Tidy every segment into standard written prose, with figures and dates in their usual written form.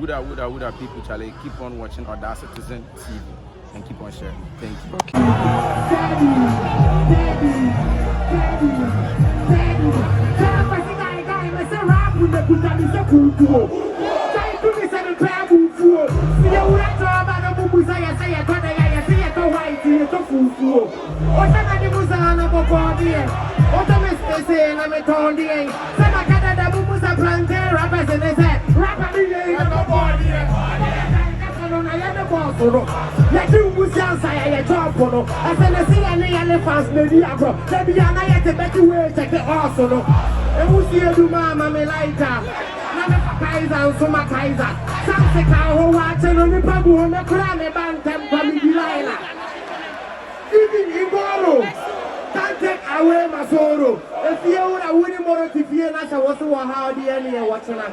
Woulda people, Charlie, keep on watching Oda Citizen TV and keep on sharing. Thank you. Let you move outside your job for no. I said, see any elephants, maybe I go. Maybe I know to better way check it also. No, and who see you, Mamma, me like that. Never Kaiser and Soma Kaiser. Some say, how watching on the pub on the crown, a band, and Lila. Even in borrow. Can't take away my sorrow. If you would have winning more to fear, I was so how the enemy watching us.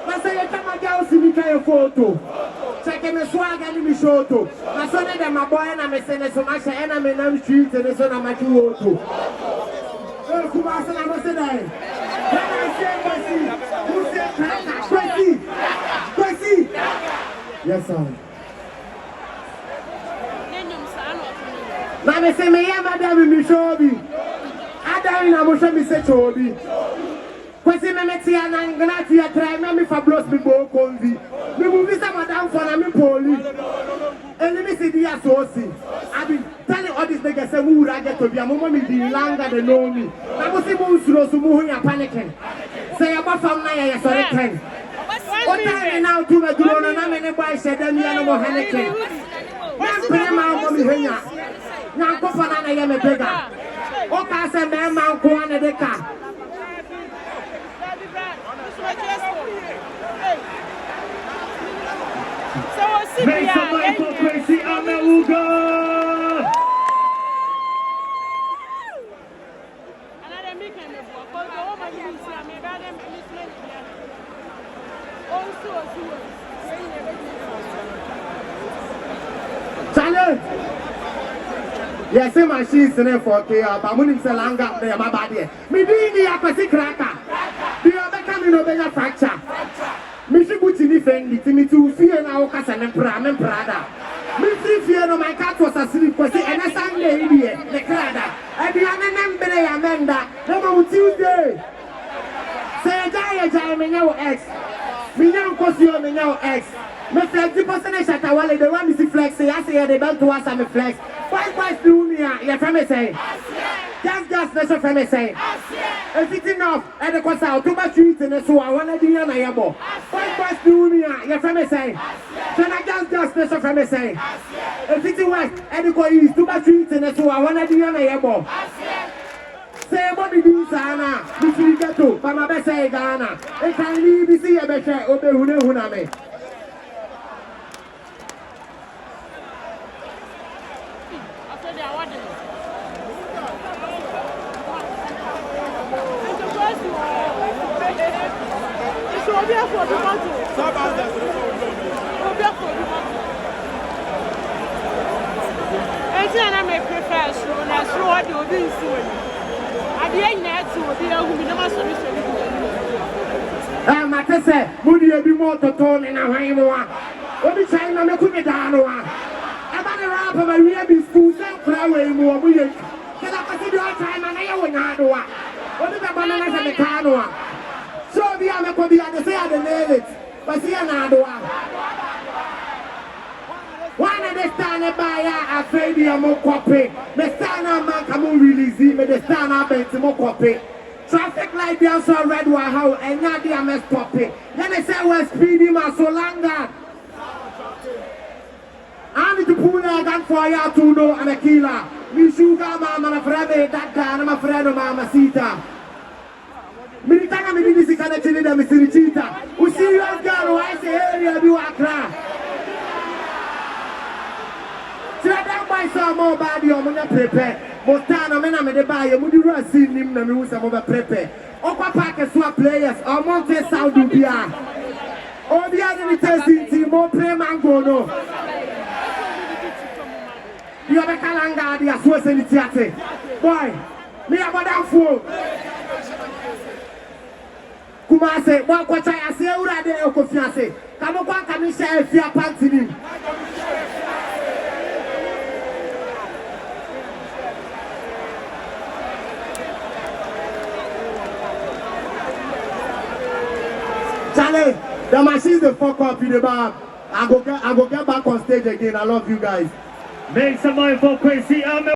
I say, I come again, see me a photo. Checking the swag and me show to. My son and my boy and I'm saying so much, and I'm in the streets and the son of my two to. Oh, Kumasa, I must say, when I say, who said, Kwesi? Yes, sir. Now, I say, me, Madame, me show me. I don't know, me say, show me. Kwesi me and I'm gonna try me for blows me bo convi. Me move this madam for me poli. And let me see the associate. I've been telling all these niggas say who I get to be a mama me the longer they know me. I must say mo slow so mo ya panicking. Say about from now ya sorry ten. What time now to me do no na me boy say dem ya no mo panicking. Na pray ma mo mi henya. Na ko fa na ya me bega. O ka say me man ko na de ka. Make some noise for Kwesi Amewuga! Challenge! Yes, my she's in there for K. But I'm going to say, Langa, they are my body. Me doing the Kwesi cracker. The other coming over your fracture. Me she put in the friendly to me to fear now because I'm Prada. Me free fear no my cat was asleep because and a Sunday idiot, the Prada. And the other number Amanda, no Tuesday. Say a jay, me now X. Me now costume, me now X. Me flex the person I shut away, the one is flex, say I say they don't to us, I'm a flex. Why do me, your family say? Just special family say. If it's enough, and the course out too much eating, and so I want to be an ayabo. Why do me, your family say? Can I just special family say? If it's west, and the course is too much eating, and so I want to be an ayabo. Say what we do, Sana, which we get to, but my best say Ghana. And can we see a better Obe Huname? Matese, Moody be more to tone in a Haimoa. What is China Mekudanoa? About the rapper, my real be school, and Croway more. Can I consider your time and I will not do what? What is the banana and the canoa? So the other could be at the say I nail it, but see another one. One of the stand by a baby a more copy. The stand man come on release me, the stand up and more copy. Traffic light down so red one how and not the MS copy. Then they say we're speedy man so longer. I need to pull a gun for you to know I'm a killer. Me sugar mama and a friend that guy and I'm a friend of Mama Sita. Militanga me this kind of chili that me see cheetah. We see you girl I say area do Accra. So I buy some more body on my prepare. But time I'm in the buy you would you see him na me use some over prepare. Upper pack swap players or Monte Saudubia. All the other testing team more play mango no. You have a calanga the aswas in the theatre. Boy, me have a damn fool. Kumase, one quarter, I say, Ura de Okofiance. Come on, come and share if you are panting. Charlie, the machine's the fuck up in the bar. I go get back on stage again. I love you guys. Make some noise for Kwesi Amewuga.